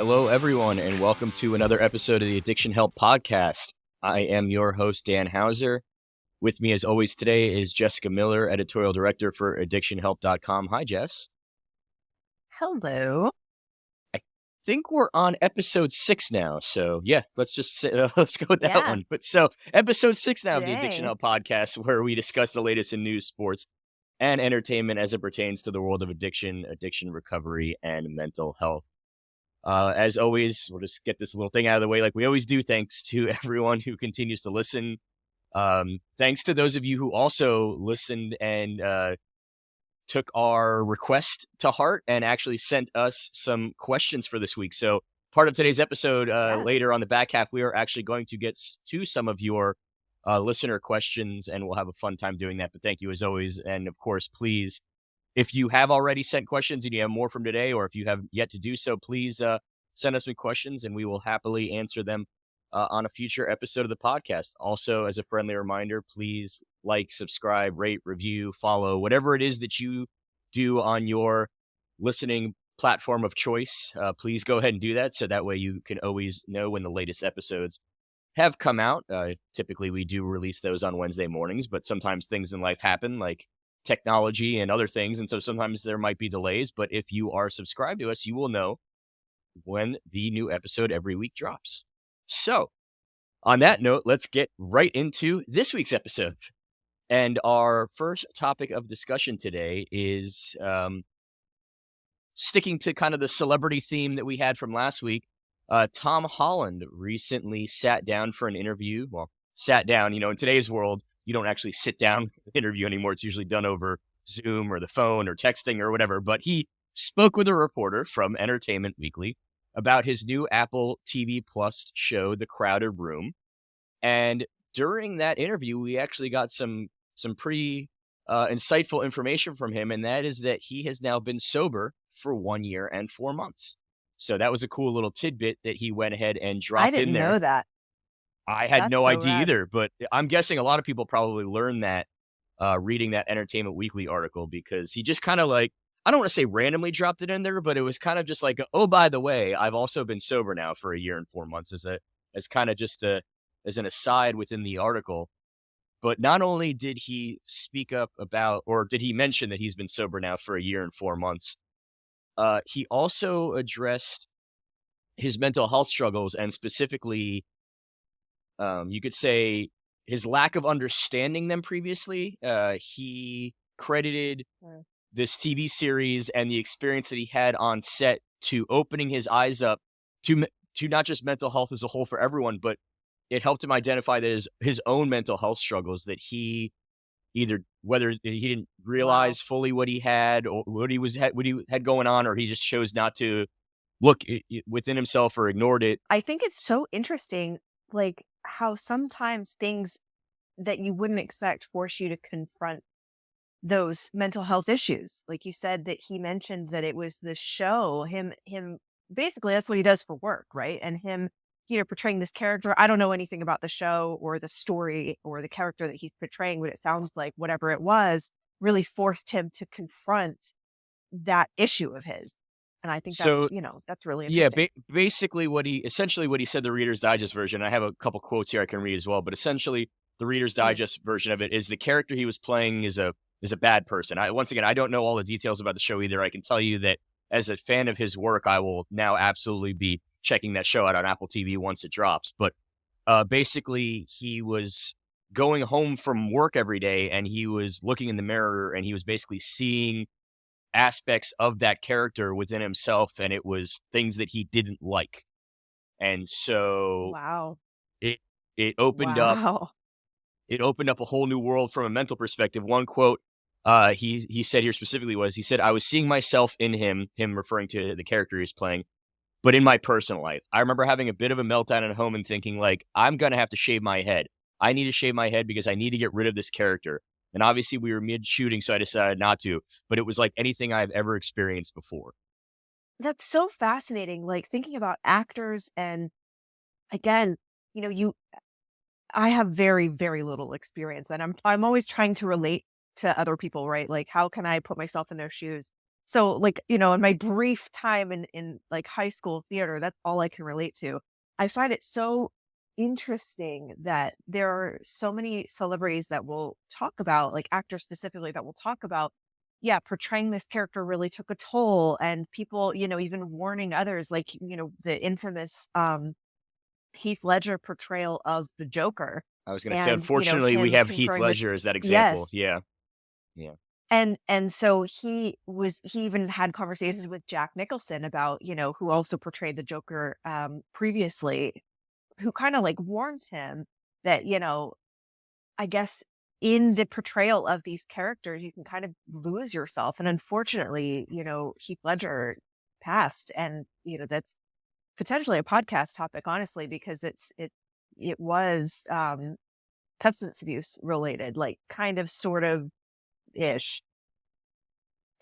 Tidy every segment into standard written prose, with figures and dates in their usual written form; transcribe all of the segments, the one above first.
Hello, everyone, and welcome to another episode of the Addiction Help Podcast. I am your host, Dan Hauser. With me, as always, today is Jessica Miller, editorial director for addictionhelp.com. Hi, Jess. Hello. I think we're on episode 6 now, so yeah, let's go with that one. But so, episode 6 now of the Addiction Help Podcast, where we discuss the latest in news, sports, and entertainment as it pertains to the world of addiction recovery, and mental health. As always, we'll just get this little thing out of the way like we always do. Thanks to everyone who continues to listen. Thanks to those of you who also listened and took our request to heart and actually sent us some questions for this week. So part of today's episode, later on the back half, we are actually going to get to some of your listener questions, and we'll have a fun time doing that. But thank you as always. And of course, please, if you have already sent questions and you have more from today, or if you have yet to do so, please send us some questions and we will happily answer them on a future episode of the podcast. Also, as a friendly reminder, please like, subscribe, rate, review, follow, whatever it is that you do on your listening platform of choice. Please go ahead and do that, so that way you can always know when the latest episodes have come out. Typically, we do release those on Wednesday mornings, but sometimes things in life happen, like technology and other things, and so sometimes there might be delays. But if you are subscribed to us, you will know when the new episode every week drops. So on that note, let's get right into this week's episode. And our first topic of discussion today is sticking to kind of the celebrity theme that we had from last week. Tom Holland recently sat down for an interview. Well, sat down, in today's world, you don't actually sit down interview anymore. It's usually done over Zoom or the phone or texting or whatever. But he spoke with a reporter from Entertainment Weekly about his new Apple TV Plus show, The Crowded Room. And during that interview, we actually got some pretty insightful information from him. And that is that he has now been sober for 1 year and 4 months. So that was a cool little tidbit that he went ahead and dropped in there. I didn't know that. I had no idea either, but I'm guessing a lot of people probably learned that reading that Entertainment Weekly article, because he just kind of I don't want to say randomly dropped it in there, but it was kind of just like, oh, by the way, I've also been sober now for 1 year and 4 months, as kind of just as an aside within the article. But not only did he speak up about, or did he mention that he's been sober now for 1 year and 4 months, he also addressed his mental health struggles, and specifically, you could say his lack of understanding them previously. He credited this TV series and the experience that he had on set to opening his eyes up to not just mental health as a whole for everyone, but it helped him identify that his own mental health struggles, that he whether he didn't realize fully what he had or what he had going on, or he just chose not to look within himself or ignored it. I think it's so interesting, like how sometimes things that you wouldn't expect force you to confront those mental health issues. Like you said, that he mentioned that it was the show, him basically that's what he does for work, right? And him, portraying this character. I don't know anything about the show or the story or the character that he's portraying, but it sounds like whatever it was really forced him to confront that issue of his. And I think that's, that's really interesting. Yeah, basically what he said, the Reader's Digest version, I have a couple quotes here I can read as well, but essentially the Reader's Digest version of it is the character he was playing is a bad person. Once again, I don't know all the details about the show either. I can tell you that as a fan of his work, I will now absolutely be checking that show out on Apple TV once it drops. But basically, he was going home from work every day, and he was looking in the mirror, and he was basically seeing aspects of that character within himself, and it was things that he didn't like. And so it opened up a whole new world from a mental perspective. One quote he said here specifically was, he said, "I was seeing myself in him referring to the character he was playing, but in my personal life. I remember having a bit of a meltdown at home and thinking, like, I'm going to have to shave my head. I need to shave my head because I need to get rid of this character. And obviously we were mid-shooting, so I decided not to. But it was like anything I've ever experienced before." That's so fascinating. Like thinking about actors, and again, I have very, very little experience, and I'm always trying to relate to other people, right? Like, how can I put myself in their shoes? So, like, in my brief time in like high school theater, that's all I can relate to. I find it so interesting that there are so many celebrities that will talk about, like actors specifically, that will talk about, yeah, portraying this character really took a toll, and people, even warning others, like, the infamous Heath Ledger portrayal of the Joker, I was going to say, and, unfortunately, we him have Heath conferring with, Ledger as that example. yes. Yeah. Yeah. And so he even had conversations with Jack Nicholson about, who also portrayed the Joker previously, who kind of like warned him that, I guess in the portrayal of these characters, you can kind of lose yourself. And unfortunately, Heath Ledger passed, and, that's potentially a podcast topic, honestly, because it was substance abuse related, like kind of sort of ish.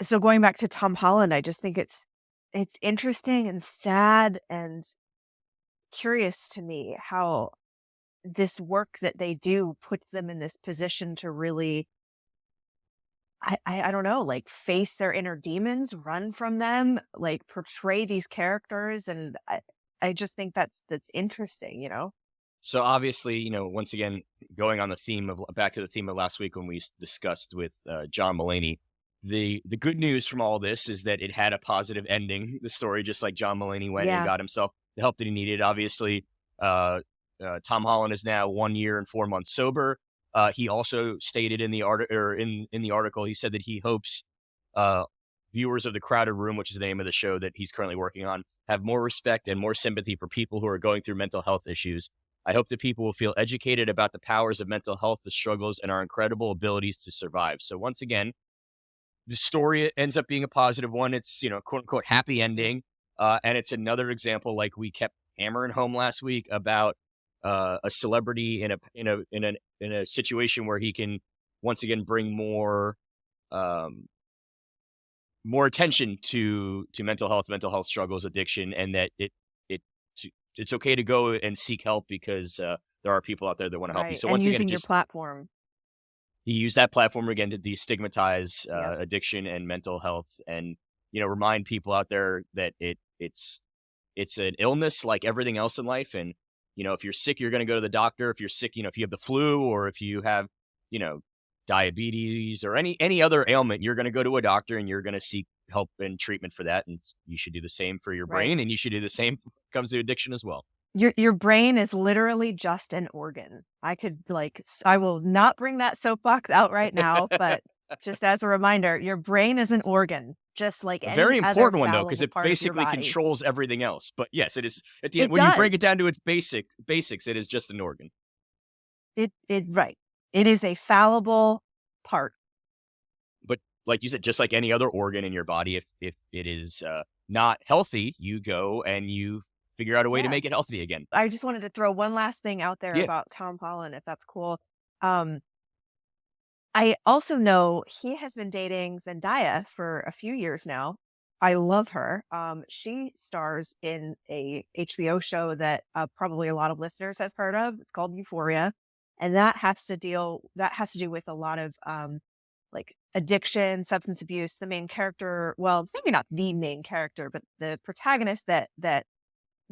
So going back to Tom Holland, I just think it's interesting and sad and curious to me how this work that they do puts them in this position to really, I don't know, like face their inner demons, run from them, like portray these characters, and I just think that's interesting, So obviously, once again, going on the theme of back to the theme of last week when we discussed with John Mulaney, the good news from all this is that it had a positive ending. The story, just like John Mulaney went and Yeah, got himself the help that he needed. Obviously, Tom Holland is now 1 year and 4 months sober. He also stated in the in the article, he said that he hopes uh, viewers of The Crowded Room, which is the name of the show that he's currently working on, have more respect and more sympathy for people who are going through mental health issues. I hope that people will feel educated about the powers of mental health, the struggles, and our incredible abilities to survive. So once again, the story ends up being a positive one. It's, quote unquote, happy ending. And it's another example, like we kept hammering home last week, about a celebrity in a situation where he can once again bring um, more attention to mental health struggles, addiction, and that it it's okay to go and seek help because there are people out there that want to help you. right. So And once again, using your platform. he used that platform again to destigmatize Yep. addiction and mental health, and remind people out there that it's an illness like everything else in life, and if you're sick, you're going to go to the doctor. If you're sick, if you have the flu, or if you have you know diabetes or any other ailment, you're going to go to a doctor and you're going to seek help and treatment for that. And you should do the same for your Right. brain, and you should do the same when it comes to addiction as well. Your brain is literally just an organ. I could I will not bring that soapbox out right now, but just as a reminder, your brain is an organ, just like A any very other important one though, because fallible it part of your basically body. controls everything else. But yes, it is at the end It when you break it does. down to its basics, it is just an organ. It right. It is a fallible part. But like you said, just like any other organ in your body, if it is not healthy, you go and you figure out a way to Yeah. make it healthy again. I just wanted to throw one last thing out there Yeah. about Tom Holland, if that's cool. Um, I also know he has been dating Zendaya for a few years now. I love her. She stars in a HBO show that probably a lot of listeners have heard of. It's called Euphoria, and that has to do with a lot of like addiction, substance abuse. The main character, well, maybe not the main character, but the protagonist that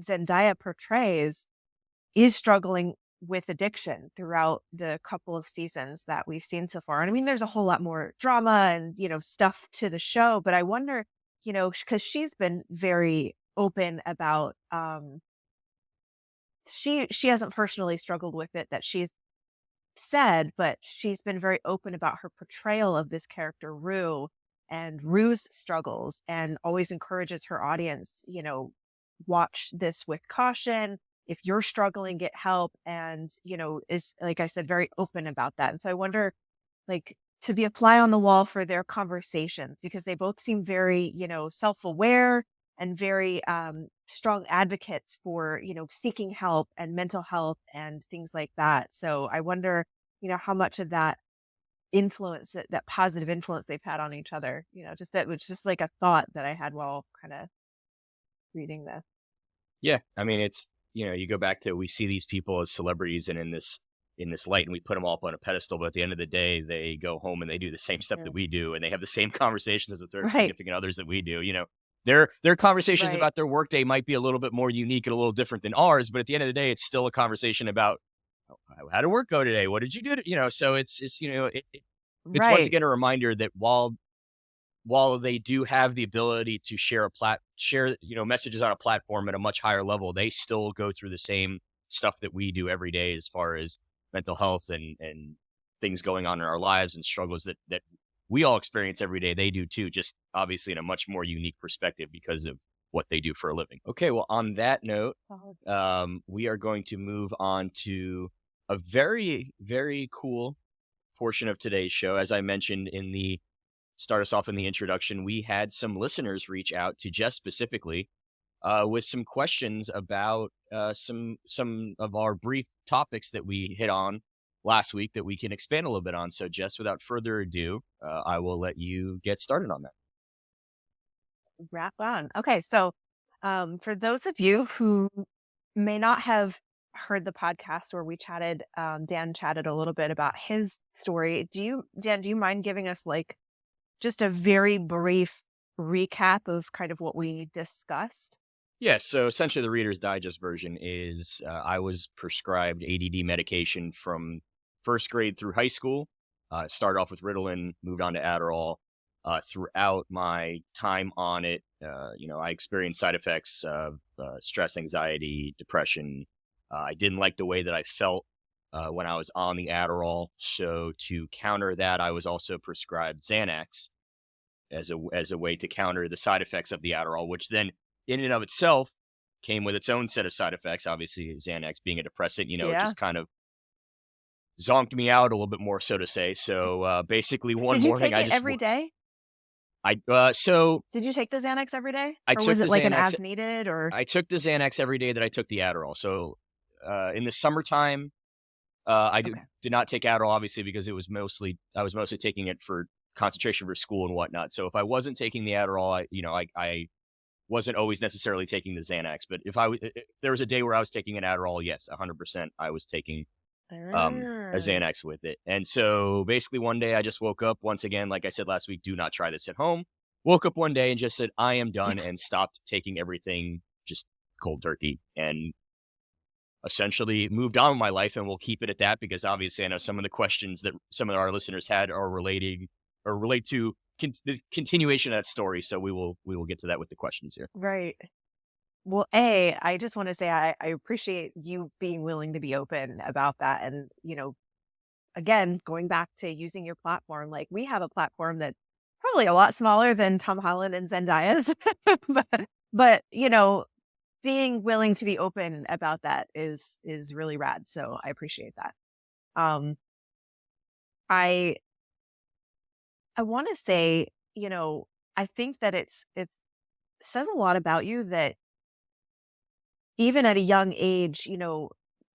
Zendaya portrays is struggling with addiction throughout the couple of seasons that we've seen so far. And I mean, there's a whole lot more drama and, stuff to the show, but I wonder, because she's been very open about, she hasn't personally struggled with it that she's said, but she's been very open about her portrayal of this character, Rue, and Rue's struggles, and always encourages her audience, watch this with caution. If you're struggling, get help. And, is, like I said, very open about that. And so I wonder, like, to be a fly on the wall for their conversations, because they both seem very, self-aware and very strong advocates for, seeking help and mental health and things like that. So I wonder, how much of that influence, that positive influence they've had on each other, just that was just like a thought that I had while kind of reading this. Yeah. I mean, it's, you go back to, we see these people as celebrities and in this in this light and we put them all up on a pedestal, but at the end of the day, they go home and they do the same stuff that we do, and they have the same conversations with their significant others that we do. Their conversations about their workday might be a little bit more unique and a little different than ours, but at the end of the day, it's still a conversation about, how did work go today? What did you do? So it's once again a reminder that while they do have the ability to share messages on a platform at a much higher level, they still go through the same stuff that we do every day as far as mental health and things going on in our lives and struggles that we all experience every day. They do too, just obviously in a much more unique perspective because of what they do for a living. Okay, well, on that note, we are going to move on to a very, very cool portion of today's show. As I mentioned start us off in the introduction, we had some listeners reach out to Jess specifically with some questions about some of our brief topics that we hit on last week that we can expand a little bit on. So Jess, without further ado, I will let you get started on that. Wrap on. Okay, so for those of you who may not have heard the podcast where we chatted, Dan chatted a little bit about his story. Dan, do you mind giving us like just a very brief recap of kind of what we discussed? Yeah, so essentially the Reader's Digest version is I was prescribed ADD medication from first grade through high school. Started off with Ritalin, moved on to Adderall. Throughout my time on it, I experienced side effects of stress, anxiety, depression. I didn't like the way that I felt when I was on the Adderall. So to counter that, I was also prescribed Xanax as a way to counter the side effects of the Adderall, which then in and of itself came with its own set of side effects. Obviously, Xanax being a depressant, it just kind of zonked me out a little bit more, so to say. So basically, one morning I just every day. Did you take the Xanax every day, or was it like an as needed? Or I took the Xanax every day that I took the Adderall. So in the summertime, I did not take Adderall, obviously, because I was mostly taking it for concentration for school and whatnot. So if I wasn't taking the Adderall, I wasn't always necessarily taking the Xanax. But if there was a day where I was taking an Adderall, yes, 100%, I was taking a Xanax with it. And so basically one day I just woke up, once again, like I said last week, do not try this at home. Woke up one day and just said, I am done, and stopped taking everything just cold turkey, and essentially moved on with my life. And we'll keep it at that, because obviously I know some of the questions that some of our listeners had are relate to the continuation of that story. So we will get to that with the questions here. Right. Well, I just want to say I appreciate you being willing to be open about that. And, again, going back to using your platform, like we have a platform that's probably a lot smaller than Tom Holland and Zendaya's, but being willing to be open about that is really rad. So I appreciate that. I want to say, I think that it says a lot about you that even at a young age,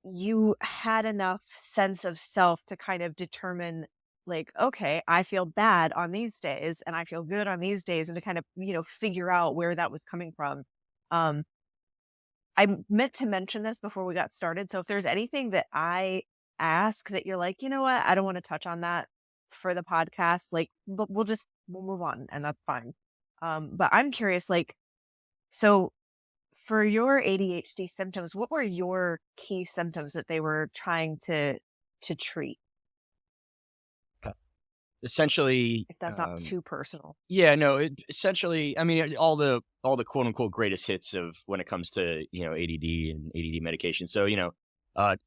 you had enough sense of self to kind of determine, like, okay, I feel bad on these days and I feel good on these days, and to kind of, figure out where that was coming from. I meant to mention this before we got started. So if there's anything that I ask that you're like, you know what, I don't want to touch on that for the podcast, like we'll move on, and that's fine. But I'm curious, like, so for your ADHD symptoms, what were your key symptoms that they were trying to treat? Essentially, if that's not too personal. Yeah, no, essentially, I mean, all the quote unquote greatest hits of when it comes to, ADD and ADD medication. So,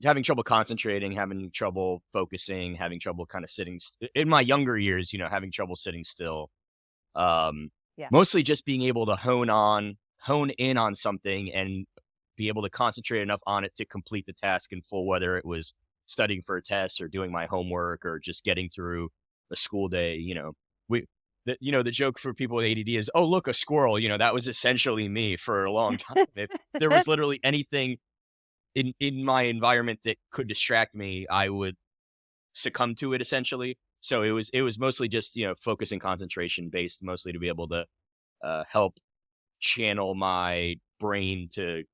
having trouble concentrating, having trouble focusing, having trouble kind of sitting in my younger years, having trouble sitting still. Mostly just being able to hone in on something and be able to concentrate enough on it to complete the task in full, whether it was studying for a test or doing my homework or just getting through a school day. The joke for people with ADD is, oh, look, a squirrel. That was essentially me for a long time. If there was literally anything in my environment that could distract me, I would succumb to it, essentially. So it was mostly just, focus and concentration based, mostly to be able to help channel my brain to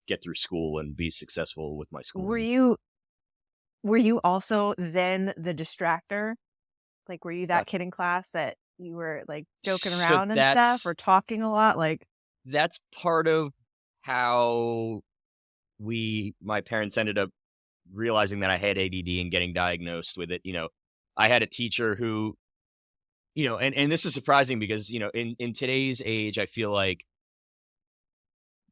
get through school and be successful with my school. Were you also then the distractor? Like, were you Uh, that kid in class that you were, like, joking so around and stuff or talking a lot? Like that's part of how my parents ended up realizing that I had ADD and getting diagnosed with it. I had a teacher who, and this is surprising because, in today's age, I feel like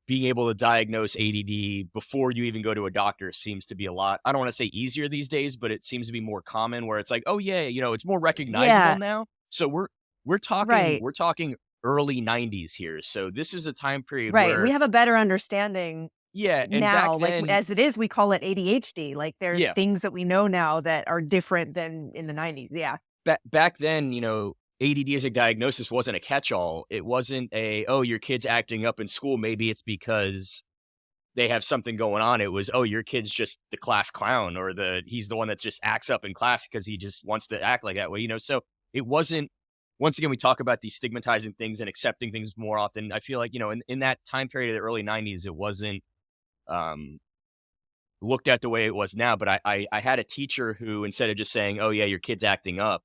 being able to diagnose ADD before you even go to a doctor seems to be a lot. I don't want to say easier these days, but it seems to be more common where it's like, oh yeah, it's more recognizable yeah, now. So we're talking right, we're talking early 90s here. So this is a time period right. We where, have a better understanding yeah, and back now, like, then, as it is, we call it ADHD, like, there's yeah, things that we know now that are different than in the '90s, yeah. back then, ADD as a diagnosis wasn't a catch-all. It wasn't oh, your kid's acting up in school. Maybe it's because they have something going on. It was, oh, your kid's just the class clown, or he's the one that just acts up in class because he just wants to act like that way. So it wasn't. Once again, we talk about destigmatizing things and accepting things more often. I feel like, in that time period of the early 90s, it wasn't um, looked at the way it was now. But I had a teacher who, instead of just saying, oh yeah, your kid's acting up,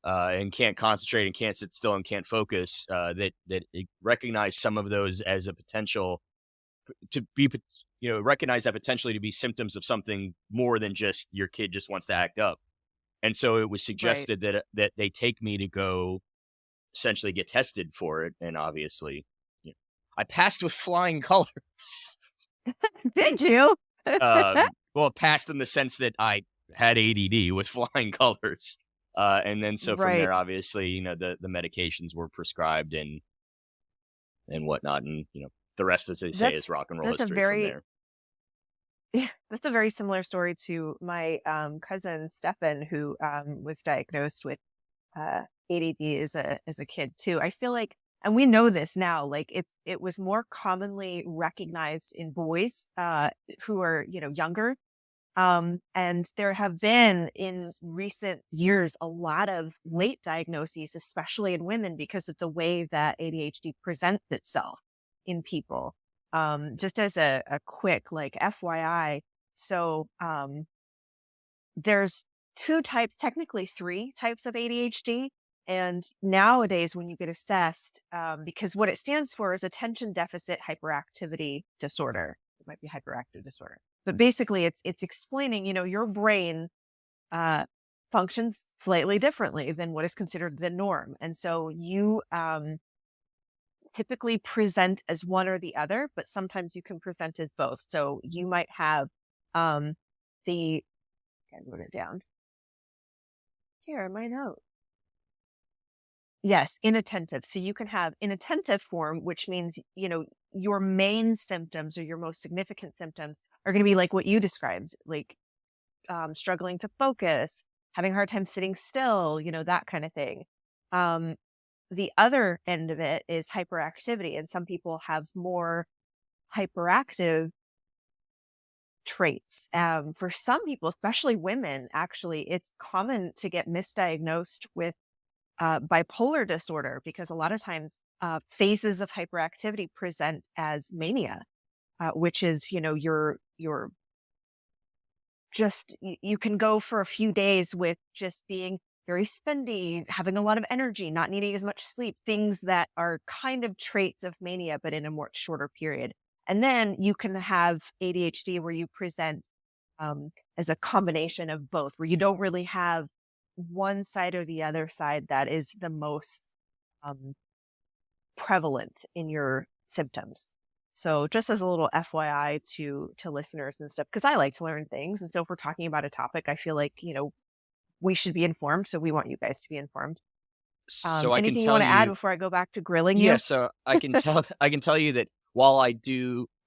and can't concentrate and can't sit still and can't focus, that it recognized some of those as a potential to be, recognize that potentially to be symptoms of something more than just your kid just wants to act up. And so it was Right. suggested that they take me to go essentially get tested for it. And obviously, you know, I passed with flying colors. Did you? Well, passed in the sense that I had ADD with flying colors. And then so from Right. there, obviously, the medications were prescribed and whatnot. And, the rest, as they say, is That's rock and roll that's a history from very there. yeah, that's a very similar story to my, cousin Stefan, who, was diagnosed with, ADD as a kid too. I feel like and we know this now, like, it was more commonly recognized in boys, who are, younger. And there have been in recent years a lot of late diagnoses, especially in women, because of the way that ADHD presents itself in people. Just as a quick like FYI, so there's two types, technically three types of ADHD. And nowadays, when you get assessed, because what it stands for is attention deficit hyperactivity disorder. It might be hyperactive disorder, but basically, it's explaining, your brain uh, functions slightly differently than what is considered the norm, and so you typically present as one or the other, but sometimes you can present as both. So you might have um, the I wrote it down here in my note. Yes, inattentive. So you can have inattentive form, which means, your main symptoms or your most significant symptoms are going to be like what you described, like struggling to focus, having a hard time sitting still, that kind of thing. Um, the other end of it is hyperactivity. And some people have more hyperactive traits. For some people, especially women, actually, it's common to get misdiagnosed with bipolar disorder because a lot of times phases of hyperactivity present as mania, which is you're just you can go for a few days with just being very spendy, having a lot of energy, not needing as much sleep, things that are kind of traits of mania, but in a more shorter period. And then you can have ADHD where you present as a combination of both, where you don't really have one side or the other side that is the most um, prevalent in your symptoms. So just as a little FYI to listeners and stuff, because I like to learn things. And so if we're talking about a topic, I feel like, we should be informed. So we want you guys to be informed. So I can Anything you tell want to add you, before I go back to grilling yeah. you? So I can tell you that while I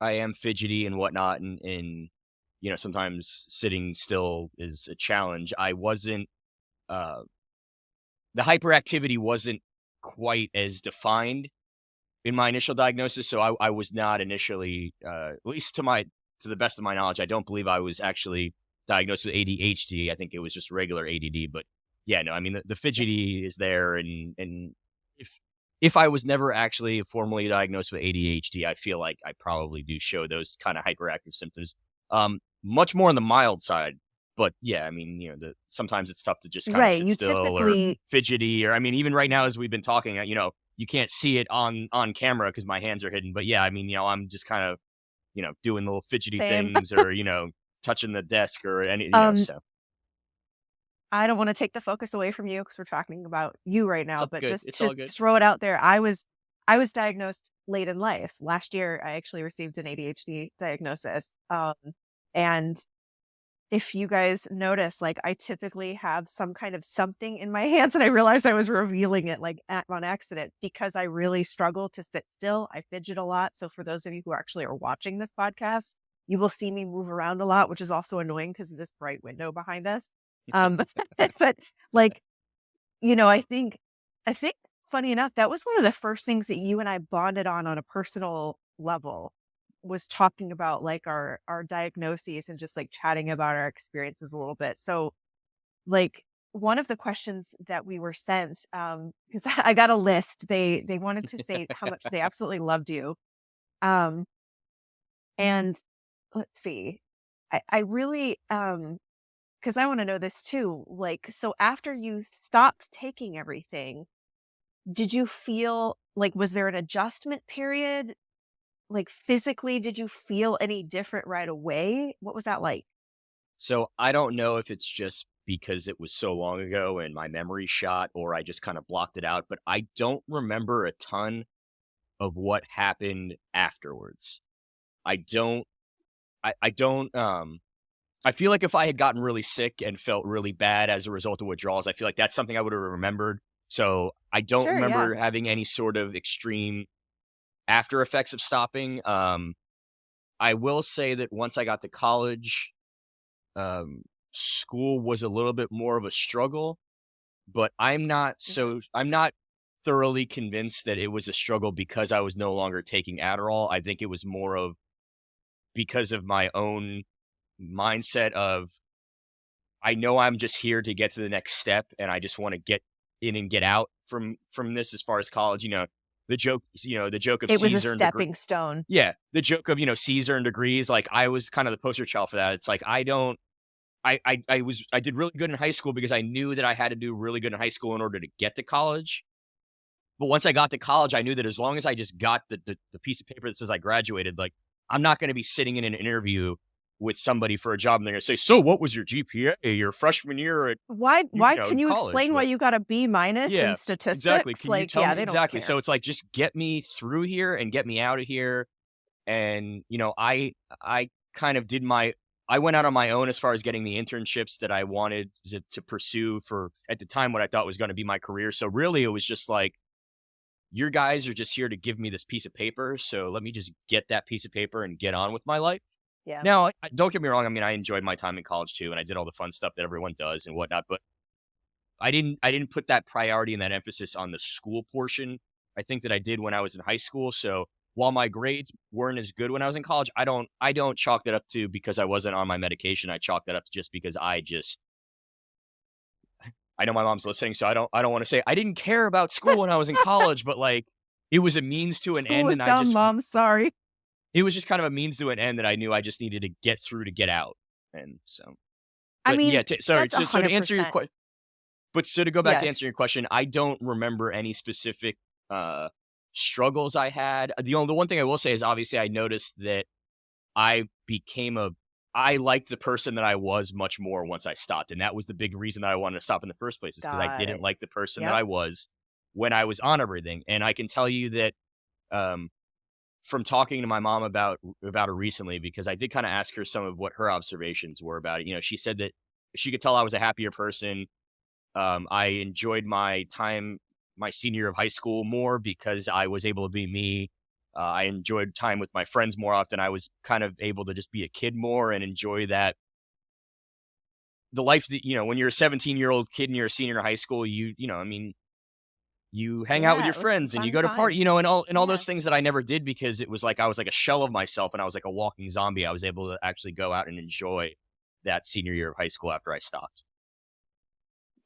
am fidgety and whatnot, and sometimes sitting still is a challenge. I wasn't uh the hyperactivity wasn't quite as defined in my initial diagnosis. So I was not initially, at least to the best of my knowledge, I don't believe I was actually diagnosed with ADHD. I think it was just regular ADD. But yeah, no, I mean the Yeah. fidgety is there, and if if I was never actually formally diagnosed with ADHD, I feel like I probably do show those kind of hyperactive symptoms. Much more on the mild side. But yeah, I mean, sometimes it's tough to just kind of Right. sit You still or typically, fidgety, or I mean, even right now as we've been talking, you can't see it on camera because my hands are hidden. But yeah, I mean, I'm just kind of doing little fidgety same. things or touching the desk or any Um, so I don't want to take the focus away from you because we're talking about you right it's now, all but good. just It's to all good. throw it out there, I was diagnosed late in life. Last year, I actually received an ADHD diagnosis. And if you guys notice, like I typically have some kind of something in my hands, and I realized I was revealing it like on accident because I really struggle to sit still. I fidget a lot. So for those of you who actually are watching this podcast, you will see me move around a lot, which is also annoying because of this bright window behind us. But like, I think funny enough, that was one of the first things that you and I bonded on a personal level, was talking about like our diagnoses and just like chatting about our experiences a little bit. So like one of the questions that we were sent, because I got a list, they wanted to say how much they absolutely loved you. Um, and let's see, I really, because I want to know this too. Like, so after you stopped taking everything, did you feel like, was there an adjustment period? Like physically, did you feel any different right away? What was that like? So I don't know if it's just because it was so long ago and my memory shot, or I just kind of blocked it out, but I don't remember a ton of what happened afterwards. I don't I don't I feel like if I had gotten really sick and felt really bad as a result of withdrawals, I feel like that's something I would have remembered. So I don't Sure, yeah. remember having any sort of extreme after effects of stopping. I will say that once I got to college, um, school was a little bit more of a struggle, but Mhm. I'm not thoroughly convinced that it was a struggle because I was no longer taking Adderall. I think it was more of because of my own mindset of I know I'm just here to get to the next step and I just want to get in and get out from this as far as college, the joke of It was a Caesar and degree. stepping stone. Yeah, the joke of, Caesar and degrees, like I was kind of the poster child for that. It's like I don't I did really good in high school because I knew that I had to do really good in high school in order to get to college. But once I got to college, I knew that as long as I just got the piece of paper that says I graduated, like I'm not going to be sitting in an interview with somebody for a job and they're going to say, "So, what was your GPA your freshman year at Why can you college?" explain why Like, you got a B minus in yeah, exactly. statistics? Can you Like, tell yeah, me they don't exactly? So care. it's like just get me through here and get me out of here. And I kind of I went out on my own as far as getting the internships that I wanted to pursue for at the time what I thought was going to be my career. So really, it was just like your guys are just here to give me this piece of paper. So let me just get that piece of paper and get on with my life. Yeah. Now, don't get me wrong. I mean, I enjoyed my time in college too, and I did all the fun stuff that everyone does and whatnot. But I didn't put that priority and that emphasis on the school portion. I think that I did when I was in high school. So while my grades weren't as good when I was in college, I don't chalk that up to because I wasn't on my medication. I chalk that up to just because I know my mom's listening, so I don't want to say I didn't care about school when I was in college, but like it was a means to an School end, is and dumb, mom. Sorry. it was just kind of a means to an end that I knew I just needed to get through to get out. And so, I but yeah, mean, sorry. that's a So to hundred answer your percent. question, but so to go back to Yes. answer your question, I don't remember any specific uh struggles I had. The one thing I will say is obviously I noticed that I became I liked the person that I was much more once I stopped. And that was the big reason that I wanted to stop in the first place, is because I Got didn't it. like the person that Yep. I was when I was on everything. And I can tell you that um from talking to my mom about it recently, because I did kind of ask her some of what her observations were about it. She said that she could tell I was a happier person. I enjoyed my time, my senior year of high school more because I was able to be me. I enjoyed time with my friends more often. I was kind of able to just be a kid more and enjoy the life that, when you're a 17-year-old kid and you're a senior in high school, I mean, you hang out with Yeah, your it was some friends and you fun go to party, times. and all Yeah. those things that I never did because it was like I was like a shell of myself and I was like a walking zombie. I was able to actually go out and enjoy that senior year of high school after I stopped.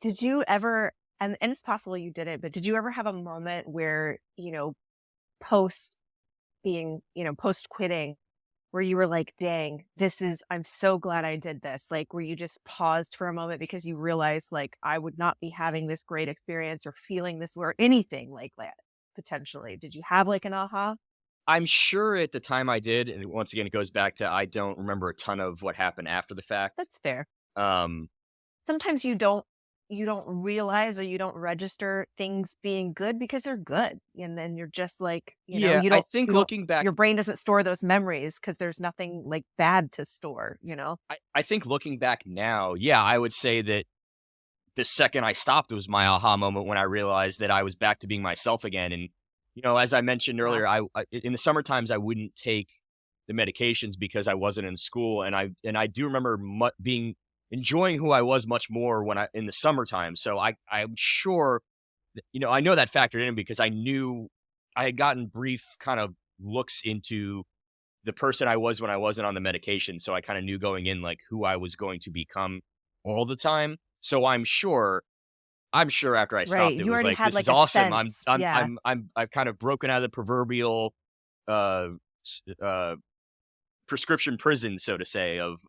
Did you ever, and it's possible you didn't, but did you ever have a moment where, post being, post quitting, where you were like, dang, I'm so glad I did this? Like, where you just paused for a moment because you realized, like, I would not be having this great experience or feeling this or anything like that potentially. Did you have like an aha? I'm sure at the time I did, and once again, it goes back to I don't remember a ton of what happened after the fact. That's fair. Um, Sometimes you don't realize or you don't register things being good because they're good. And then you're just like, yeah, you I don't think you don't looking back your brain doesn't store those memories because there's nothing like bad to store. I think looking back now, yeah, I would say that the second I stopped was my aha moment when I realized that I was back to being myself again. And, as I mentioned Yeah. earlier, I in the summer times I wouldn't take the medications because I wasn't in school, and I do remember being enjoying who I was much more when I in the summertime. So I'm sure, I know that factored in because I knew I had gotten brief kind of looks into the person I was when I wasn't on the medication. So I kind of knew going in like who I was going to become all the time. So I'm sure after I Right. stopped, it You was already like, had this is like a awesome. I'm sense. I'm Yeah. I'm I'm I've kind of broken out of the proverbial uh prescription prison, so to say, of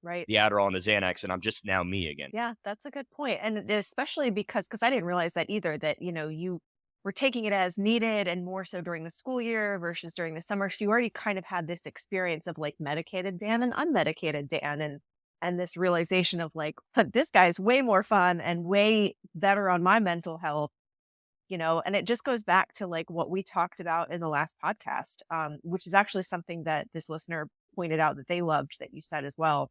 Right. the Adderall and the Xanax, and I'm just now me again. Yeah, that's a good point. And especially because I didn't realize that either, that, you were taking it as needed and more so during the school year versus during the summer. So you already kind of had this experience of like medicated Dan and unmedicated Dan and this realization of like, this guy's way more fun and way better on my mental health. And it just goes back to like what we talked about in the last podcast, which is actually something that this listener pointed out that they loved that you said as well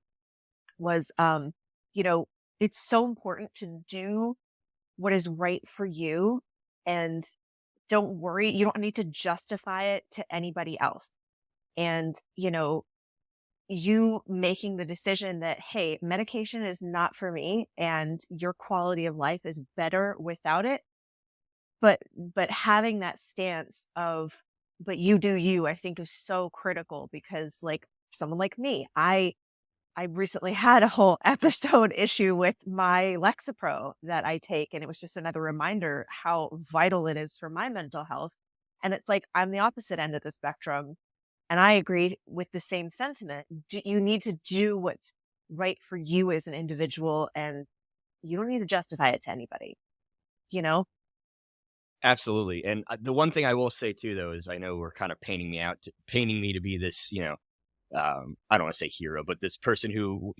was you know it's so important to do what is right for you, and don't worry, you don't need to justify it to anybody else. And you making the decision that, hey, medication is not for me and your quality of life is better without it, but having that stance of, but you do you, I think is so critical. Because like someone like me, I recently had a whole episode issue with my Lexapro that I take, and it was just another reminder how vital it is for my mental health. And it's like I'm the opposite end of the spectrum, and I agree with the same sentiment. You need to do what's right for you as an individual, and you don't need to justify it to anybody, you know? Absolutely. And the one thing I will say too, though, is I know we're kind of painting me to be this, I don't want to say hero, but this person who,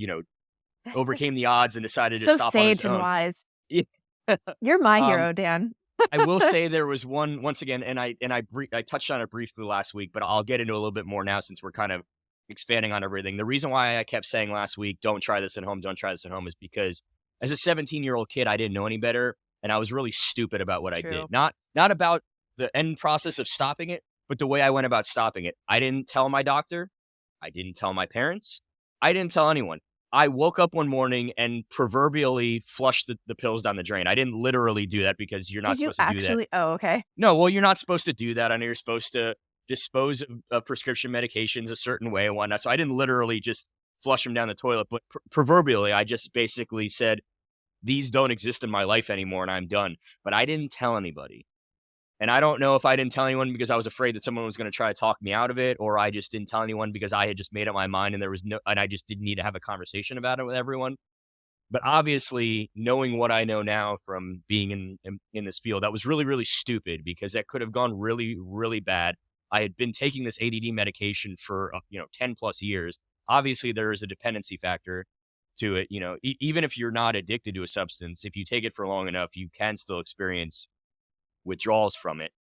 overcame the odds and decided to So stop on his sage and own. wise. Yeah. You're my um, hero, Dan. I will say there was one once again, and I touched on it briefly last week, but I'll get into a little bit more now since we're kind of expanding on everything. The reason why I kept saying last week, "Don't try this at home, don't try this at home," is because as a 17-year-old kid, I didn't know any better, and I was really stupid about what I True. did. Not about the end process of stopping it, but the way I went about stopping it. I didn't tell my doctor. I didn't tell my parents. I didn't tell anyone. I woke up one morning and proverbially flushed the pills down the drain. I didn't literally do that because you're not Did you supposed to do that. actually? Oh, okay. No, well, you're not supposed to do that. I know you're supposed to dispose of prescription medications a certain way and whatnot. So I didn't literally just flush them down the toilet, but proverbially, I just basically said, these don't exist in my life anymore and I'm done. But I didn't tell anybody. And I don't know if I didn't tell anyone because I was afraid that someone was going to try to talk me out of it, or I just didn't tell anyone because I had just made up my mind and I just didn't need to have a conversation about it with everyone. But obviously, knowing what I know now from being in this field, that was really, really stupid because that could have gone really, really bad. I had been taking this ADD medication for 10 plus years. Obviously, there is a dependency factor to it. Even if you're not addicted to a substance, if you take it for long enough, you can still experience withdrawals from it.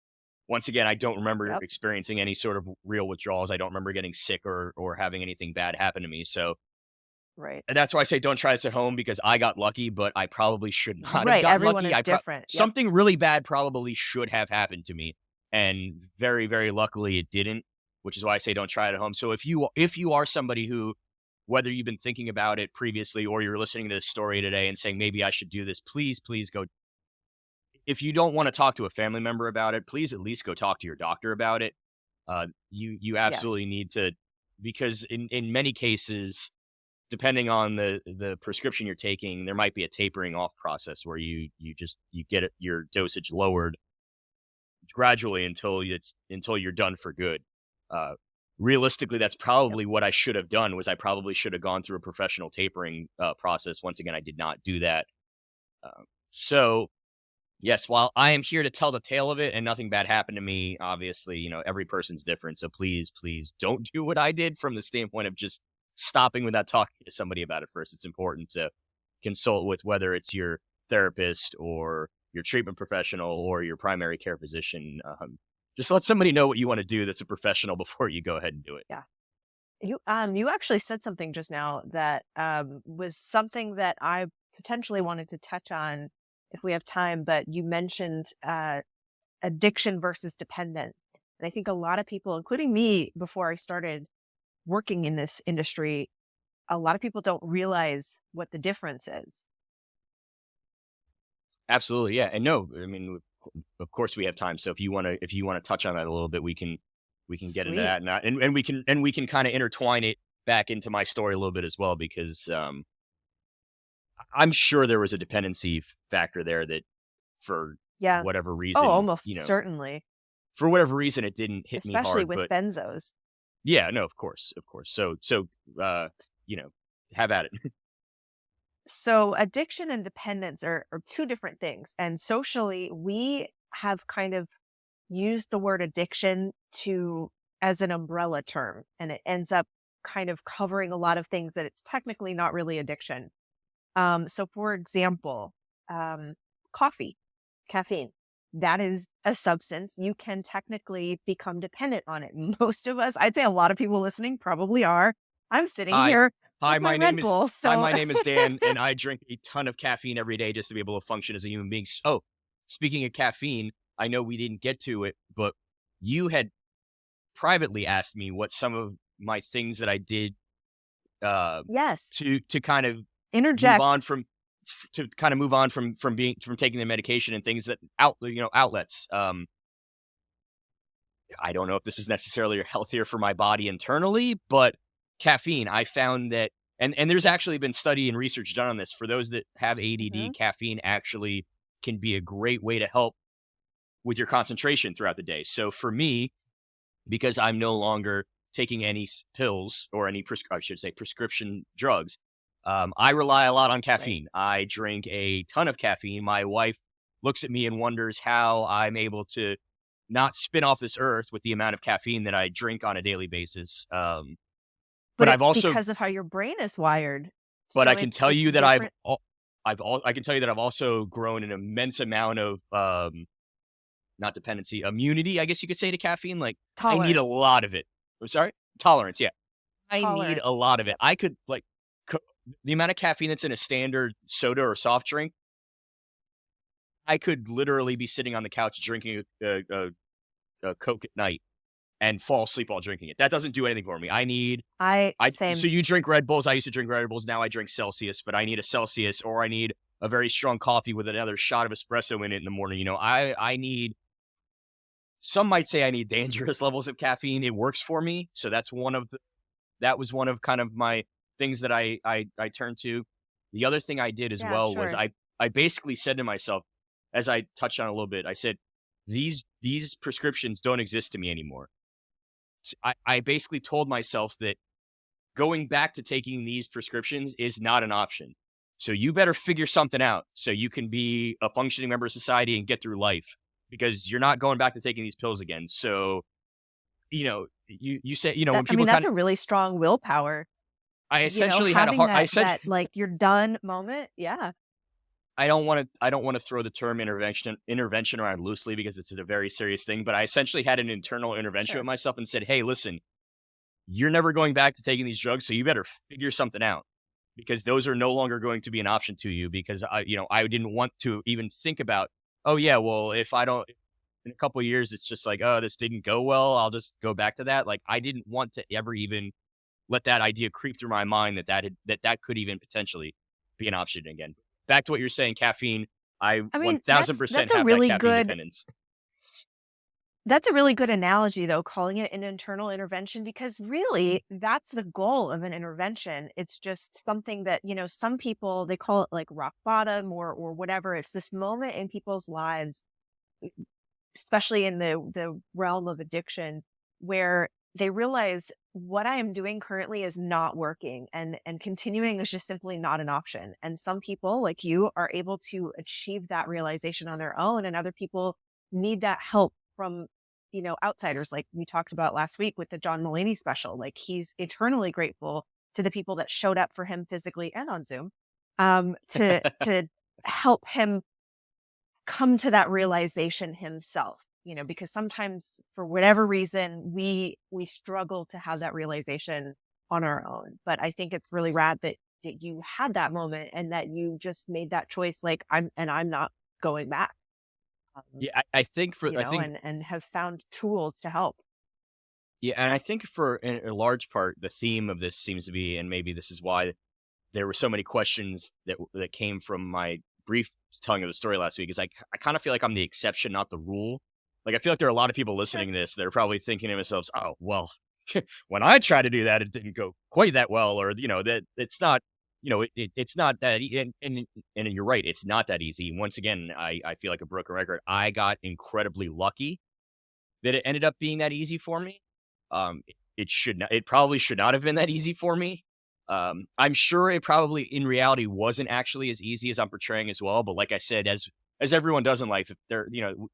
Once again, I don't remember Yep. experiencing any sort of real withdrawals. I don't remember getting sick or having anything bad happen to me. So Right. and that's why I say don't try this at home because I got lucky, but I probably should not have Right. gotten Everyone lucky. is different. Yep. Something really bad probably should have happened to me, and very, very luckily it didn't. Which is why I say don't try it at home. So if you are somebody who, whether you've been thinking about it previously or you're listening to this story today and saying maybe I should do this, please, please go. If you don't want to talk to a family member about it, please at least go talk to your doctor about it. You Yes. absolutely need to, because in many cases, depending on the prescription you're taking, there might be a tapering off process where you get your dosage lowered gradually until you're done for good. Uh, realistically, that's probably what I should have done. Was I probably should have gone through a professional tapering process. Once again, I did not do that. So yes, while I am here to tell the tale of it and nothing bad happened to me, obviously, every person's different. So please, please don't do what I did from the standpoint of just stopping without talking to somebody about it first. It's important to consult with whether it's your therapist or your treatment professional or your primary care physician. Just let somebody know what you want to do that's a professional before you go ahead and do it. Yeah. You actually said something just now that was something that I potentially wanted to touch on if we have time, but you mentioned addiction versus dependent. And I think a lot of people, including me, before I started working in this industry, a lot of people don't realize what the difference is. Absolutely, yeah. And no, I mean, of course we have time. So if you want to touch on that a little bit, we can get into that, and we can kind of intertwine it back into my story a little bit as well, because I'm sure there was a dependency factor there that for whatever reason, almost certainly, for whatever reason, it didn't hit me hard. Especially with benzos. Yeah, no, of course. So have at it. So addiction and dependence are two different things. And socially, we have kind of used the word addiction as an umbrella term, and it ends up kind of covering a lot of things that it's technically not really addiction. So for example, coffee, caffeine, that is a substance. You can technically become dependent on it. Most of us, I'd say a lot of people listening probably are. I'm sitting here. Hi, my name is Dan, and I drink a ton of caffeine every day just to be able to function as a human being. Oh, speaking of caffeine, I know we didn't get to it, but you had privately asked me what some of my things that I did yes, to kind of interject move on from taking the medication and things that outlets. I don't know if this is necessarily healthier for my body internally, but caffeine, I found that, and there's actually been study and research done on this. For those that have ADD, caffeine actually can be a great way to help with your concentration throughout the day. So for me, because I'm no longer taking any pills or any prescription drugs, I rely a lot on caffeine. Right. I drink a ton of caffeine. My wife looks at me and wonders how I'm able to not spin off this earth with the amount of caffeine that I drink on a daily basis. But I've also, because of how your brain is wired. But so I can tell you that I can tell you that I've also grown an immense amount of not dependency, immunity, I guess you could say, to caffeine. Like tolerance. I need a lot of it. I'm sorry, tolerance. Yeah, I need a lot of it. I could the amount of caffeine that's in a standard soda or soft drink. I could literally be sitting on the couch drinking a Coke at night and fall asleep while drinking it. That doesn't do anything for me. Same. So you drink Red Bulls. I used to drink Red Bulls. Now I drink Celsius, but I need a Celsius, or I need a very strong coffee with another shot of espresso in it in the morning. I need, some might say I need dangerous levels of caffeine. It works for me. So that was one of kind of my things that I turned to. The other thing I did as was I basically said to myself, as I touched on a little bit, I said, these prescriptions don't exist to me anymore. I basically told myself that going back to taking these prescriptions is not an option. So you better figure something out so you can be a functioning member of society and get through life, because you're not going back to taking these pills again. So, you say, when people that's a really strong willpower. I essentially had a hard, I said that, like, you're done moment. Yeah. I don't want to throw the term intervention around loosely, because it's a very serious thing, but I essentially had an internal intervention with myself and said, hey, listen, you're never going back to taking these drugs, so you better figure something out, because those are no longer going to be an option to you. Because I didn't want to even think about, oh yeah, well, if I don't, in a couple of years, it's just like, oh, this didn't go well, I'll just go back to that. Like, I didn't want to ever even let that idea creep through my mind that could even potentially be an option again. Back to what you're saying, caffeine. I mean, 1000% have really that caffeine dependence. That's a really good analogy, though, calling it an internal intervention, because really that's the goal of an intervention. It's just something that, some people, they call it like rock bottom or whatever. It's this moment in people's lives, especially in the realm of addiction, where they realize what I am doing currently is not working, and continuing is just simply not an option. And some people like you are able to achieve that realization on their own, and other people need that help from, outsiders, like we talked about last week with the John Mulaney special. Like, he's eternally grateful to the people that showed up for him physically and on Zoom, to help him come to that realization himself, because sometimes for whatever reason, we struggle to have that realization on our own. But I think it's really rad that you had that moment and that you just made that choice. Like, I'm not going back. Yeah, I think for, I think, and have found tools to help. yeah, and I think for in a large part, the theme of this seems to be, and maybe this is why there were so many questions that came from my brief telling of the story last week, is I kind of feel like I'm the exception, not the rule. Like, I feel like there are a lot of people listening to this that are probably thinking to themselves, oh, well, when I tried to do that, it didn't go quite that well, or, that it's not, it's not that, and you're right, it's not that easy. Once again, I feel like a broken record. I got incredibly lucky that it ended up being that easy for me. It probably should not have been that easy for me. I'm sure it probably in reality wasn't actually as easy as I'm portraying as well. But like I said, as everyone does in life, if they're,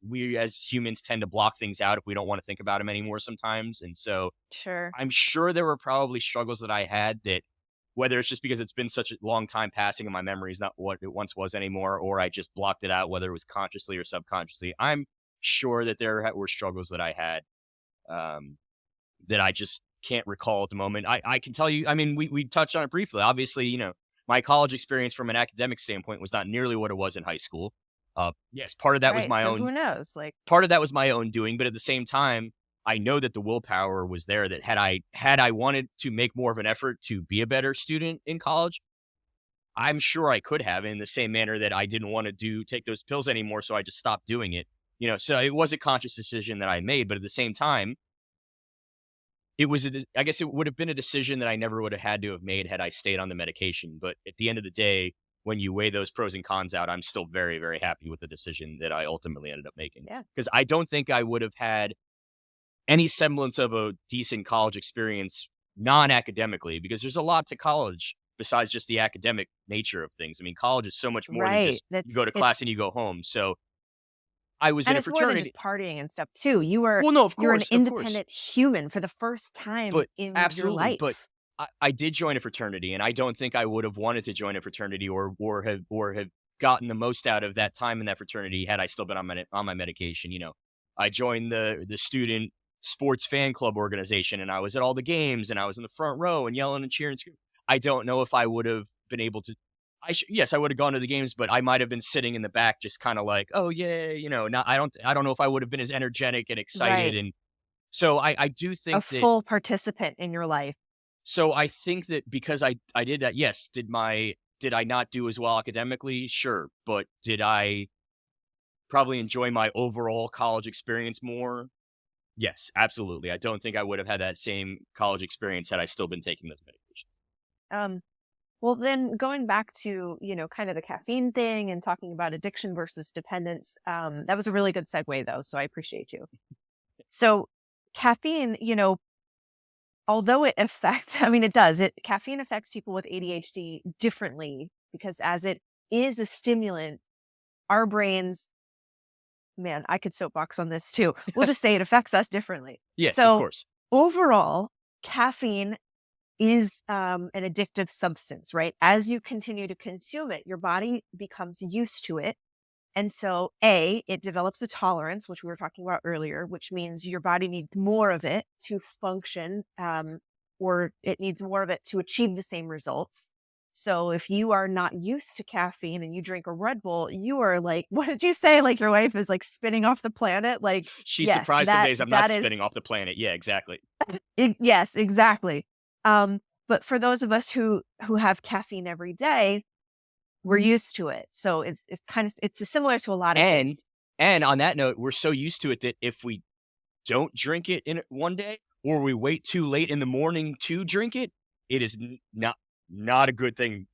we as humans tend to block things out if we don't want to think about them anymore sometimes. And so Sure. I'm sure there were probably struggles that I had that, whether it's just because it's been such a long time passing and my memory is not what it once was anymore, or I just blocked it out, whether it was consciously or subconsciously, I'm sure that there were struggles that I had, that I just can't recall at the moment. I can tell you, I mean, we touched on it briefly. Obviously, my college experience from an academic standpoint was not nearly what it was in high school. Yes, part of that was Right. my So own. who knows? Like, Part of that was my own doing, but at the same time, I know that the willpower was there. That had I wanted to make more of an effort to be a better student in college, I'm sure I could have, in the same manner that I didn't want to take those pills anymore, so I just stopped doing it. So it was a conscious decision that I made, but at the same time, I guess it would have been a decision that I never would have had to have made had I stayed on the medication. But at the end of the day, when you weigh those pros and cons out, I'm still very, very happy with the decision that I ultimately ended up making. yeah. Because I don't think I would have had any semblance of a decent college experience non-academically, because there's a lot to college besides just the academic nature of things. I mean, college is so much more than Right. just you go to class and you go home. So I was in And a it's more than fraternity. just partying and stuff too. Well, no, of You're an course, of course. independent human for the first time But in your absolutely, but life. I did join a fraternity, and I don't think I would have wanted to join a fraternity or have gotten the most out of that time in that fraternity had I still been on my medication. I joined the student sports fan club organization, and I was at all the games, and I was in the front row and yelling and cheering. I don't know if I would have been able to. Yes, I would have gone to the games, but I might have been sitting in the back, just kind of like, oh yeah, Not, I don't know if I would have been as energetic and excited, Right. and so I do A think that. full participant in your life. So I think that because I did that, yes, did I not do as well academically? Sure, but did I probably enjoy my overall college experience more? Yes, absolutely. I don't think I would have had that same college experience had I still been taking those medications. Well, then going back to, kind of the caffeine thing and talking about addiction versus dependence, that was a really good segue though. So I appreciate you. So caffeine, although it affects, I mean, caffeine affects people with ADHD differently because as it is a stimulant, our brains, man, I could soapbox on this too. We'll just say it affects us differently. Yes, of So course. overall, caffeine is an addictive substance, right? As you continue to consume it, your body becomes used to it. And so, it develops a tolerance, which we were talking about earlier, which means your body needs more of it to function, or it needs more of it to achieve the same results. So if you are not used to caffeine and you drink a Red Bull, you are like, what did you say? Like, your wife is like spinning off the planet? Like, She's yes, surprised some days I'm not that is, spinning off the planet. Yeah, exactly. yes, exactly. But for those of us who have caffeine every day, we're used to it. So it's similar to a lot of things. And on that note, we're so used to it that if we don't drink it in one day, or we wait too late in the morning to drink it, it is not a good thing.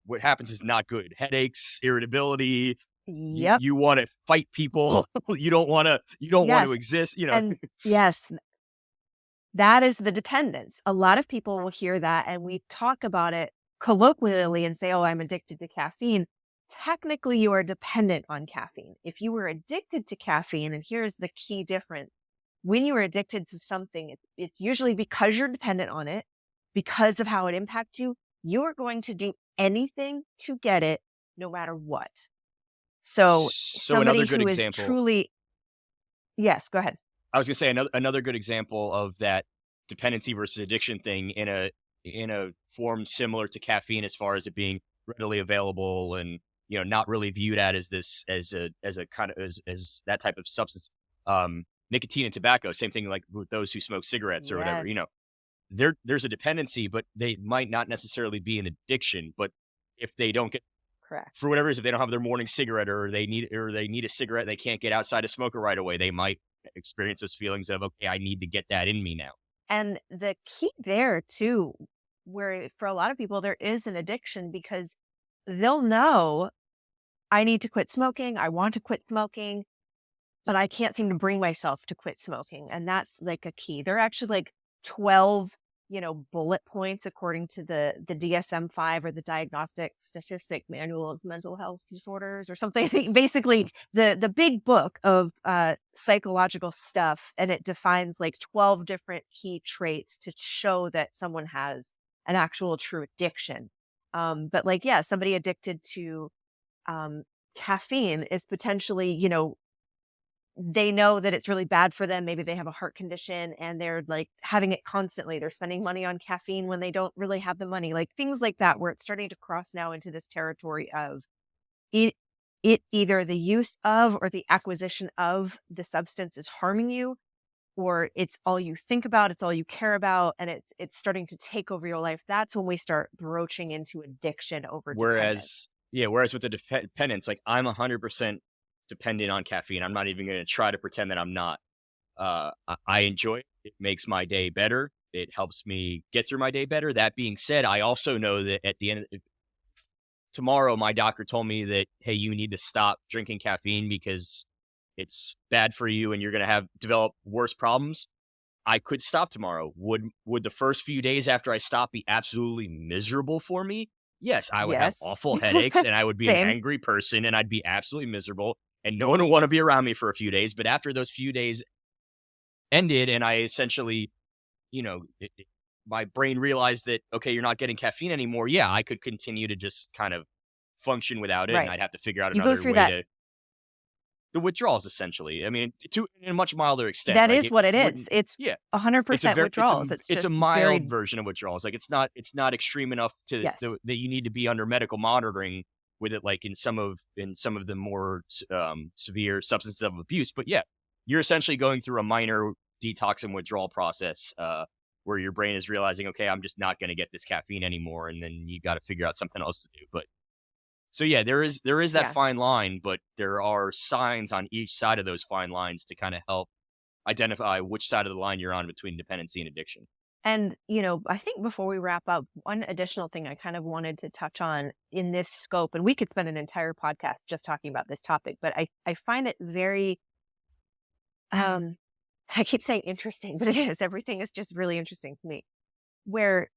What happens is not good. Headaches, irritability. Yep. You want to fight people. You don't want to Yes. exist. And yes. That is the dependence. A lot of people will hear that and we talk about it colloquially and say, oh, I'm addicted to caffeine. Technically, you are dependent on caffeine. If you were addicted to caffeine, and here's the key difference, when you are addicted to something, it's usually because you're dependent on it, because of how it impacts you, you are going to do anything to get it, no matter what. So So somebody another good who is example. truly, yes, go ahead. I was gonna say another good example of that dependency versus addiction thing in a form similar to caffeine, as far as it being readily available and not really viewed at as this as a kind of as that type of substance. Nicotine and tobacco, same thing, like with those who smoke cigarettes or whatever. Yes, There's a dependency, but they might not necessarily be an addiction. But if they don't get, correct. for whatever reason, if they don't have their morning cigarette, or they need a cigarette, they can't get outside to smoke it right away, they might experience those feelings of, okay, I need to get that in me now. And the key there too, where for a lot of people, there is an addiction because they'll know I need to quit smoking. I want to quit smoking, but I can't seem to bring myself to quit smoking. And that's like a key. There are actually like 12, bullet points according to the DSM-5, or the Diagnostic Statistic Manual of Mental Health Disorders or something. I think basically the big book of psychological stuff, and it defines like 12 different key traits to show that someone has an actual true addiction. But like, yeah, somebody addicted to caffeine is potentially, they know that it's really bad for them. Maybe they have a heart condition and they're like having it constantly. They're spending money on caffeine when they don't really have the money, like things like that, where it's starting to cross now into this territory of it either the use of or the acquisition of the substance is harming you, or it's all you think about, it's all you care about, and it's starting to take over your life. That's when we start broaching into addiction over dependence. Whereas with the dependence, like, I'm 100% dependent on caffeine. I'm not even going to try to pretend that I'm not. I enjoy it. It makes my day better. It helps me get through my day better. That being said, I also know that at the end of tomorrow, my doctor told me that, hey, you need to stop drinking caffeine because it's bad for you and you're going to develop worse problems. I could stop tomorrow. Would the first few days after I stop be absolutely miserable for me? Yes, I would have Yes. awful headaches and I would be an Same. angry person and I'd be absolutely miserable and no one would want to be around me for a few days. But after those few days ended and I essentially, my brain realized that, okay, you're not getting caffeine anymore. Yeah, I could continue to just kind of function without it, and Right. I'd have to figure out You go another through way that. to the withdrawals, essentially. I mean, to in a much milder extent. That Like, is it what it is. wouldn't. It's Yeah, it's a 100% very withdrawals. It's it's a just mild very, version of withdrawals. Like, it's not extreme enough yes. that you need to be under medical monitoring with it, like in some of the more severe substances of abuse. But yeah, you're essentially going through a minor detox and withdrawal process, where your brain is realizing, okay, I'm just not going to get this caffeine anymore, and then you got to figure out something else to do. But so yeah, there is that Yeah. fine line, but there are signs on each side of those fine lines to kind of help identify which side of the line you're on between dependency and addiction. And, I think before we wrap up, one additional thing I kind of wanted to touch on in this scope, and we could spend an entire podcast just talking about this topic, but I find it very, I keep saying interesting, but it is. Everything is just really interesting to me. Where,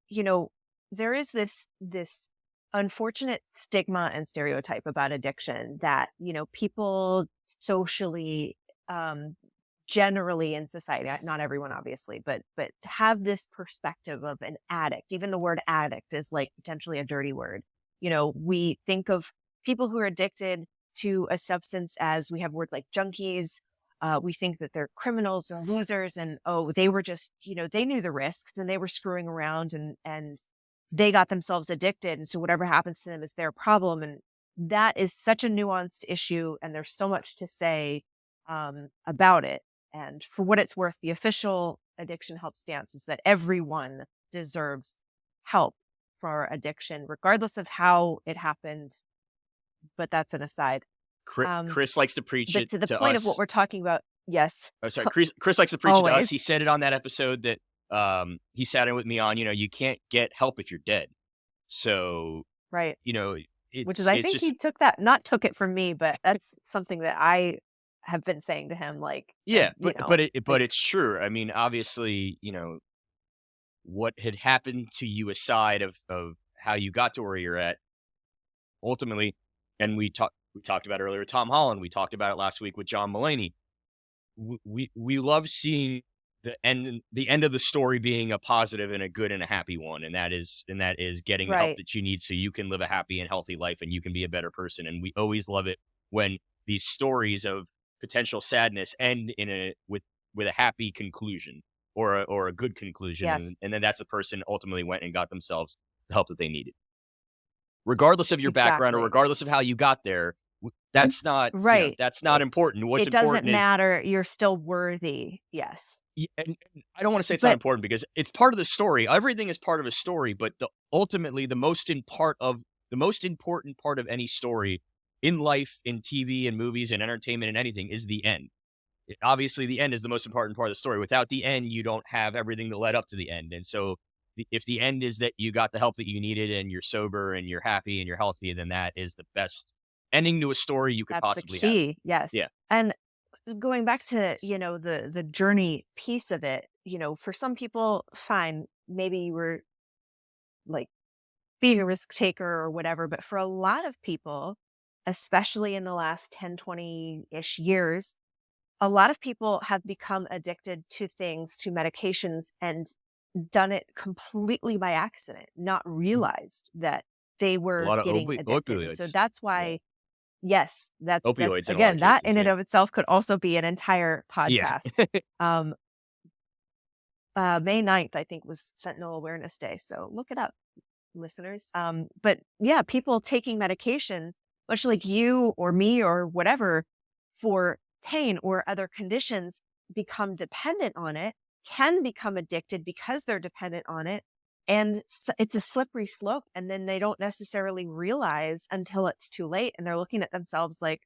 there is this unfortunate stigma and stereotype about addiction that, people socially, generally in society, not everyone obviously, but have this perspective of an addict. Even the word addict is like potentially a dirty word. We think of people who are addicted to a substance as, we have words like junkies. We think that they're criminals or losers, and they were just, they knew the risks and they were screwing around, and they got themselves addicted, and so whatever happens to them is their problem. And that is such a nuanced issue, and there's so much to say about it. And for what it's worth, the official addiction help stance is that everyone deserves help for addiction, regardless of how it happened. But that's an aside. Chris likes to preach But it to the to point of what us. we're talking about, yes. Oh, sorry. Chris likes to preach it to us. Always. He said it on that episode that he sat in with me on, you can't get help if you're dead. So, Right. it's Which is, I it's think just he took it from me, but that's something that I have been saying to him, like, Yeah, but like, it's true. I mean, obviously, what had happened to you aside of how you got to where you're at ultimately, and we talked about it earlier with Tom Holland. We talked about it last week with John Mulaney. We love seeing the end of the story being a positive and a good and a happy one, and that is getting the help right. that you need so you can live a happy and healthy life and you can be a better person. And we always love it when these stories of potential sadness end with a happy conclusion or a good conclusion, Yes, and then that's the person ultimately went and got themselves the help that they needed, regardless of your background or exactly. regardless of how you got there. And right. That's not It important. What's it doesn't important is matter. You're still worthy. Yes. and I don't want to say it's not But important because it's part of the story. Everything is part of a story, but ultimately the most important part of any story in life, in TV and movies and entertainment and anything is the end. Obviously, the end is the most important part of the story. Without the end, you don't have everything that led up to the end. And so, if the end is that you got the help that you needed and you're sober and you're happy and you're healthy, then that is the best ending to a story you could that's the possibly have. key. Yes. Yeah. And going back to, the journey piece of it, for some people, fine, maybe you were like being a risk taker or whatever, but for a lot of people, especially in the last 10, 20-ish years, a lot of people have become addicted to things, to medications, and done it completely by accident, not realized that they A were lot of getting addicted. And so opioids. that's Yeah. why, yes, that's Opioids in a lot of again, that cases. in and Yeah. of itself could also be an entire Yeah. podcast. Um, May 9th, I think, was Fentanyl Awareness Day. So look it up, listeners. But yeah, people taking medications, much like you or me or whatever, for pain or other conditions, become dependent on it, can become addicted because they're dependent on it. And it's a slippery slope. And then they don't necessarily realize until it's too late. And they're looking at themselves like,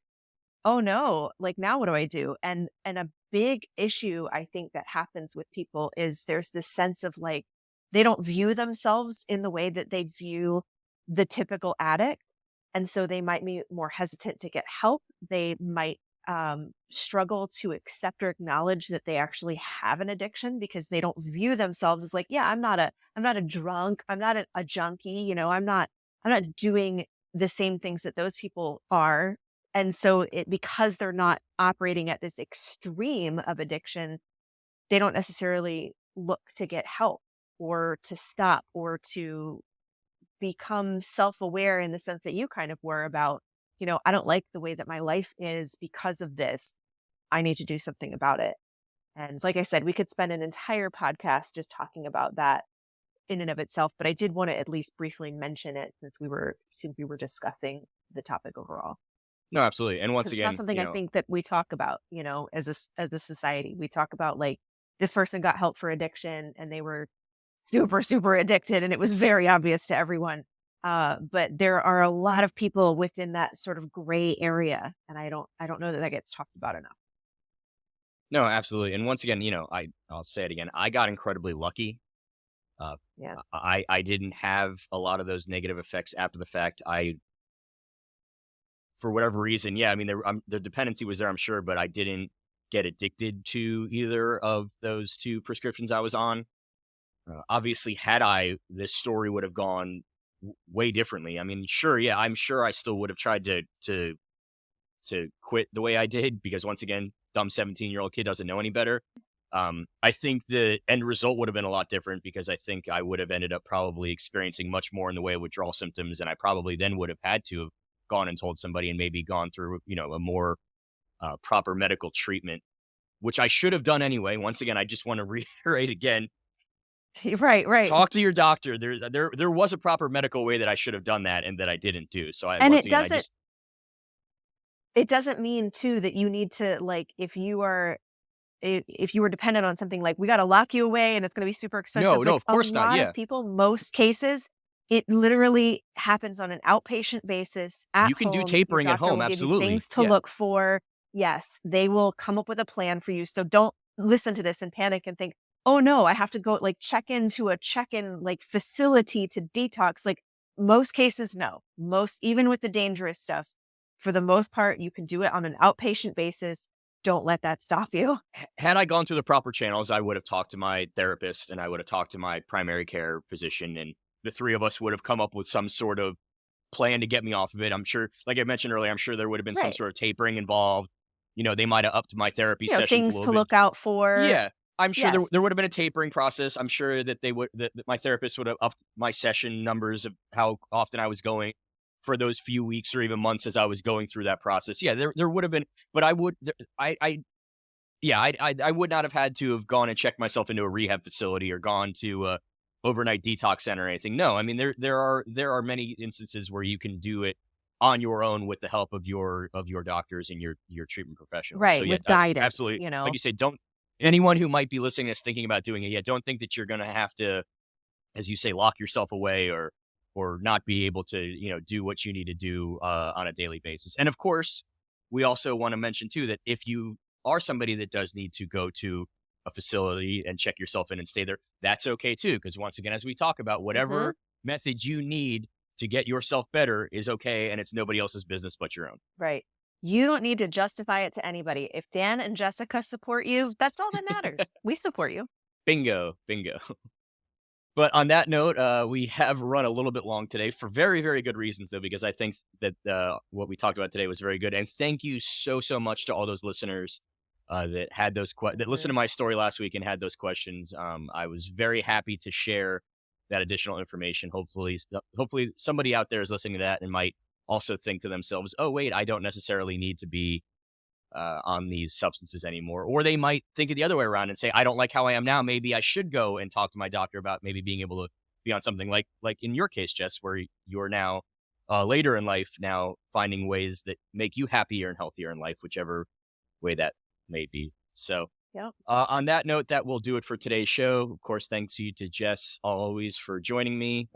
oh no, like now what do I do? And a big issue I think that happens with people is there's this sense of like they don't view themselves in the way that they view the typical addict. And so they might be more hesitant to get help. They might struggle to accept or acknowledge that they actually have an addiction because they don't view themselves as like, yeah, I'm not a drunk, I'm not a junkie, I'm not doing the same things that those people are. And so because they're not operating at this extreme of addiction, they don't necessarily look to get help or to stop or to become self-aware in the sense that you kind of were about, I don't like the way that my life is because of this. I need to do something about it. And like I said, we could spend an entire podcast just talking about that in and of itself, but I did want to at least briefly mention it since we were discussing the topic overall. No, absolutely. And once Because it's not again, something I think that we talk about, as a society. We talk about like this person got help for addiction and they were super, super addicted and it was very obvious to everyone. But there are a lot of people within that sort of gray area. And I don't know that that gets talked about enough. no, absolutely. And once again, I'll say it again. I got incredibly lucky. Uh, Yeah. I didn't have a lot of those negative effects after the fact. For whatever reason, yeah, I mean, the dependency was there, I'm sure, but I didn't get addicted to either of those two prescriptions I was on. Obviously, had I, this story would have gone way differently. I mean, sure, yeah, I'm sure I still would have tried to quit the way I did because once again, dumb 17-year-old kid doesn't know any better. I think the end result would have been a lot different because I think I would have ended up probably experiencing much more in the way of withdrawal symptoms, and I probably then would have had to have gone and told somebody and maybe gone through, a more proper medical treatment, which I should have done anyway. Once again, I just want to reiterate again, Right, right. talk to your doctor. There was a proper medical way that I should have done that and that I didn't do. So And once again, I just it doesn't mean too that you need to like, if you were dependent on something like we got to lock you away and it's going to be super expensive, no, like of a course not. lot of Yeah, people, most cases, it literally happens on an outpatient basis at you can do home. Your tapering at doctor home. will give you Absolutely. things to Yeah. look for. Yes, they will come up with a plan for you. So don't listen to this and panic and think, oh no, I have to go like check into a check-in like facility to detox. Like most cases, no. Most, even with the dangerous stuff, for the most part, you can do it on an outpatient basis. don't let that stop you. Had I gone through the proper channels, I would have talked to my therapist and I would have talked to my primary care physician, and the three of us would have come up with some sort of plan to get me off of it. I'm sure, like I mentioned earlier, I'm sure there would have been some Right. sort of tapering involved. They might have upped my therapy sessions a Things little to bit. look out for. Yeah. I'm sure Yes. there would have been a tapering process. I'm sure that that my therapist would have upped my session numbers of how often I was going for those few weeks or even months as I was going through that process. Yeah, there would have been, but I would not have had to have gone and checked myself into a rehab facility or gone to a overnight detox center or anything. No, I mean there are many instances where you can do it on your own with the help of your doctors and your treatment professionals. So Right. yeah, With guidance, absolutely. Like you say, don't anyone who might be listening is thinking about doing it. Yeah, don't think that you're going to have to, as you say, lock yourself away or not be able to do what you need to do on a daily basis. And of course, we also want to mention too that if you are somebody that does need to go to a facility and check yourself in and stay there, that's okay too. Because once again, as we talk about, whatever method you need to get yourself better is okay, and it's nobody else's business but your own. Right. You don't need to justify it to anybody. If Dan and Jessica support you, that's all that matters. We support you. Bingo. But on that note, we have run a little bit long today for very, very good reasons, though, because I think that what we talked about today was very good. And thank you so much to all those listeners that had that listened to my story last week and had those questions. I was very happy to share that additional information. Hopefully somebody out there is listening to that and might also think to themselves, "Oh, wait, I don't necessarily need to be on these substances anymore." Or they might think it the other way around and say, I don't like how I am now. Maybe I should go and talk to my doctor about maybe being able to be on something like in your case, Jess, where you're now later in life now finding ways that make you happier and healthier in life, whichever way that may be. So on that note, that will do it for today's show. Of course, thanks you to Jess always for joining me.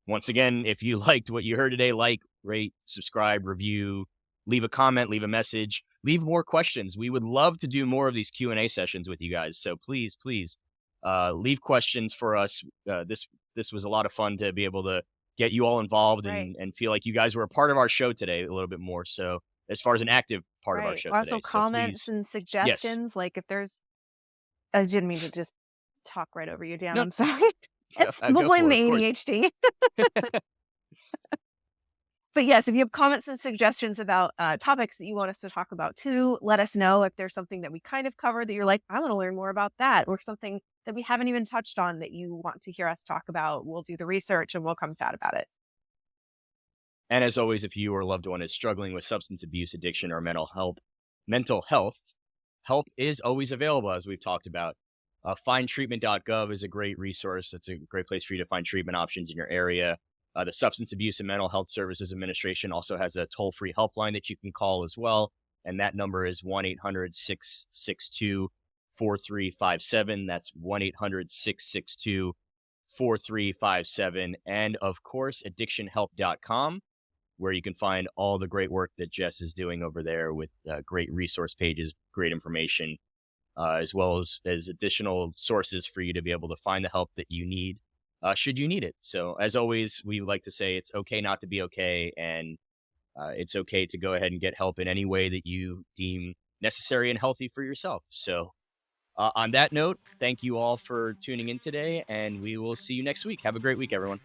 Once again, if you liked what you heard today, like, rate, subscribe, review, leave a comment, leave a message, leave more questions. We would love to do more of these Q&A sessions with you guys. So please leave questions for us. This was a lot of fun to be able to get you all involved and feel like you guys were a part of our show today a little bit more. So as far as an active part of our show also today. comments and suggestions. Like if there's, I didn't mean to just talk right over you, Dan. No. I'm sorry. We'll blame the ADHD. But yes, if you have comments and suggestions about topics that you want us to talk about too, let us know. If there's something that we kind of covered that you're like, I want to learn more about that, or something that we haven't even touched on that you want to hear us talk about, we'll do the research and we'll come chat about it. And as always, if you or a loved one is struggling with substance abuse, addiction, or mental health, help is always available, as we've talked about. Findtreatment.gov is a great resource. It's a great place for you to find treatment options in your area. The Substance Abuse and Mental Health Services Administration also has a toll-free helpline that you can call as well. And that number is 1-800-662-4357. That's 1-800-662-4357. And of course, addictionhelp.com, where you can find all the great work that Jess is doing over there with great resource pages, great information, as well as additional sources for you to be able to find the help that you need, should you need it. So as always, we like to say it's okay not to be okay, and it's okay to go ahead and get help in any way that you deem necessary and healthy for yourself. So on that note, thank you all for tuning in today, and we will see you next week. Have a great week, everyone.